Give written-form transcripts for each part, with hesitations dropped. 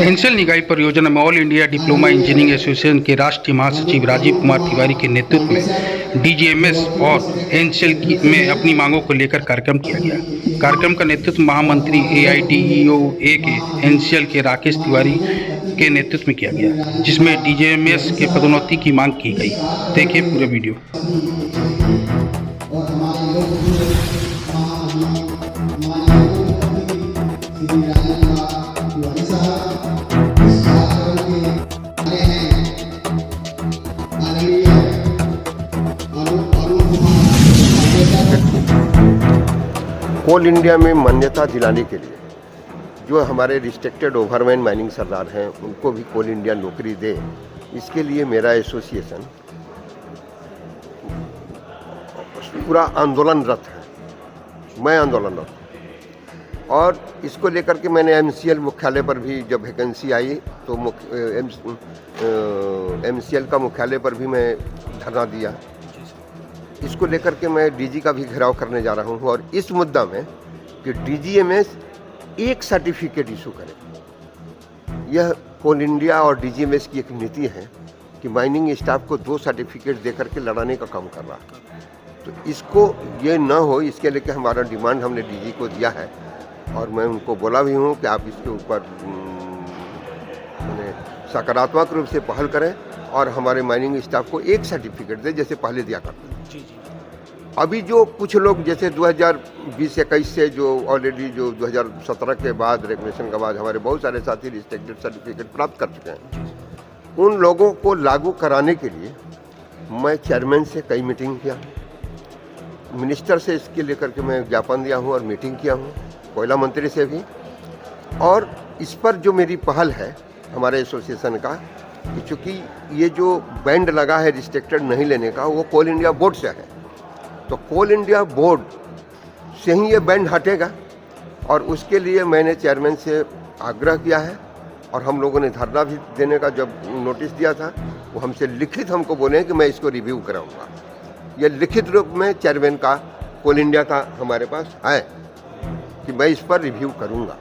NCL निकाय परियोजना में all India diploma engineering association के राष्ट्रीय महासचिव राजीव कुमार तिवारी के नेतृत्व में डीजीएमएस और एनसीएल में अपनी मांगों को लेकर कार्यक्रम किया गया। कार्यक्रम का नेतृत्व महामंत्री एआईडीईओए के एनसीएल के राकेश तिवारी के नेतृत्व में किया गया, जिसमें डीजीएमएस के पदोन्नति की मांग की गई। देखिए पूरा वीडियो। कोल इंडिया में मान्यता दिलाने के लिए जो हमारे रिस्ट्रिक्टेड ओवरमैन माइनिंग सरदार हैं उनको भी कोल इंडिया नौकरी दे, इसके लिए मेरा एसोसिएशन पूरा आंदोलनरत है। मैं आंदोलनरत हूँ और इसको लेकर के मैंने एमसीएल मुख्यालय पर भी जब वैकेंसी आई तो एमसीएल का मुख्यालय पर भी मैं धरना दिया। इसको लेकर के मैं डीजी का भी घेराव करने जा रहा हूँ और इस मुद्दा में कि डीजीएमएस एक सर्टिफिकेट इशू करे। यह कोल इंडिया और डीजीएमएस की एक नीति है कि माइनिंग स्टाफ को 2 सर्टिफिकेट देकर के लड़ाने का काम कर रहा है। तो इसको ये न हो, इसके लेके हमारा डिमांड हमने डीजी को दिया है और मैं उनको बोला भी हूँ कि आप इसके ऊपर सकारात्मक रूप से पहल करें और हमारे माइनिंग स्टाफ को एक सर्टिफिकेट दें जैसे पहले दिया करते हैं। अभी जो कुछ लोग जैसे 2020-21 से जो ऑलरेडी जो 2017 के बाद रेगुलेशन के बाद हमारे बहुत सारे साथी रिस्ट्रिक्टेड सर्टिफिकेट प्राप्त कर चुके हैं, उन लोगों को लागू कराने के लिए मैं चेयरमैन से कई मीटिंग किया, मिनिस्टर से इसके लेकर के मैं ज्ञापन दिया हूँ और मीटिंग किया हूँ, कोयला मंत्री से भी। और इस पर जो मेरी पहल है हमारे एसोसिएशन का, चूँकि ये जो बैंड लगा है रिस्ट्रिक्टेड नहीं लेने का वो कोल इंडिया बोर्ड से है, तो कोल इंडिया बोर्ड से ही ये बैंड हटेगा और उसके लिए मैंने चेयरमैन से आग्रह किया है और हम लोगों ने धरना भी देने का जब नोटिस दिया था वो हमसे लिखित हमको बोले कि मैं इसको रिव्यू कराऊंगा। ये लिखित रूप में चेयरमैन का कोल इंडिया का हमारे पास है कि मैं इस पर रिव्यू करूंगा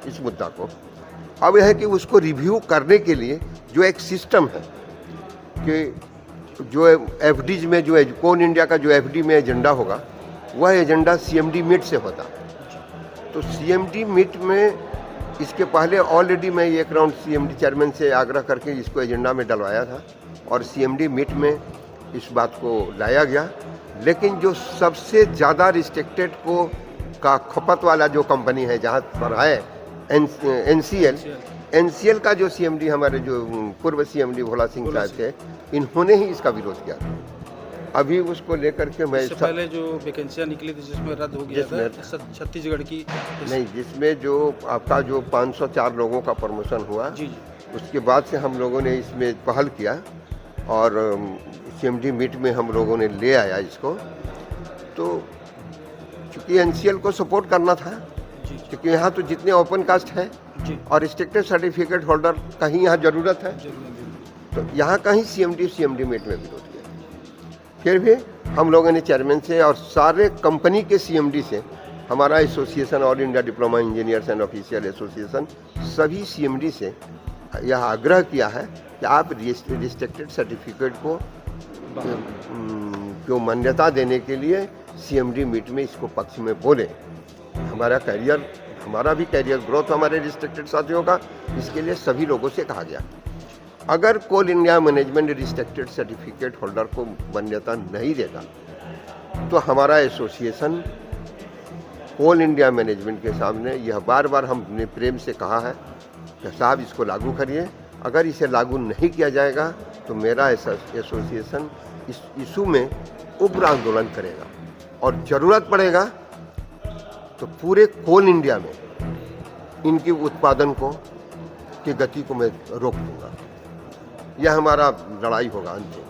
इस मुद्दा को। अब यह है कि उसको रिव्यू करने के लिए जो एक सिस्टम है कि जो एफडीज में जो कोल इंडिया का जो एफडी में एजेंडा होगा वह एजेंडा सीएमडी मीट से होता। तो सीएमडी मीट में इसके पहले ऑलरेडी मैं एक राउंड सीएमडी चेयरमैन से आग्रह करके इसको एजेंडा में डलवाया था और सीएमडी मीट में इस बात को लाया गया। लेकिन जो सबसे ज़्यादा रिस्ट्रिक्टेड को का खपत वाला जो कंपनी है जहाँ पर है एनसीएल का जो सीएमडी हमारे जो पूर्व सीएमडी भोला सिंह साहब थे, इन्होंने ही इसका विरोध किया। अभी उसको लेकर के मैं इससे पहले जो वैकेंसियाँ निकली थी जिसमें रद्द हो गया था छत्तीसगढ़ की, नहीं जिसमें जो आपका जो 504 लोगों का प्रमोशन हुआ जी, उसके बाद से हम लोगों ने इसमें पहल किया और सीएमडी मीट में हम लोगों ने ले आया इसको। तो चूँकि एनसीएल को सपोर्ट करना था, क्योंकि यहाँ तो जितने ओपन कास्ट है और रिस्ट्रिक्टेड सर्टिफिकेट होल्डर का ही यहाँ ज़रूरत है, तो यहाँ का ही सीएमडी मीट में विरोध किया। फिर भी हम लोगों ने चेयरमैन से और सारे कंपनी के सीएमडी से, हमारा association all India diploma engineers and official association, सभी सीएमडी से यह आग्रह किया है कि आप रिस्ट्रिक्टेड सर्टिफिकेट को जो मान्यता देने के लिए सीएमडी मीट में इसको पक्ष में बोले। हमारा भी कैरियर ग्रोथ हमारे रिस्ट्रिक्टेड साथियों का, इसके लिए सभी लोगों से कहा गया अगर Coal India management restricted certificate holder को मान्यता नहीं देगा तो हमारा एसोसिएशन कोल इंडिया मैनेजमेंट के सामने यह बार बार हमने प्रेम से कहा है कि साहब इसको लागू करिए। अगर इसे लागू नहीं किया जाएगा तो मेरा एसोसिएशन इस इशू में उग्र आंदोलन करेगा और ज़रूरत पड़ेगा तो पूरे कोल इंडिया में इनके उत्पादन को की गति को मैं रोक दूंगा। यह हमारा लड़ाई होगा अंतिम।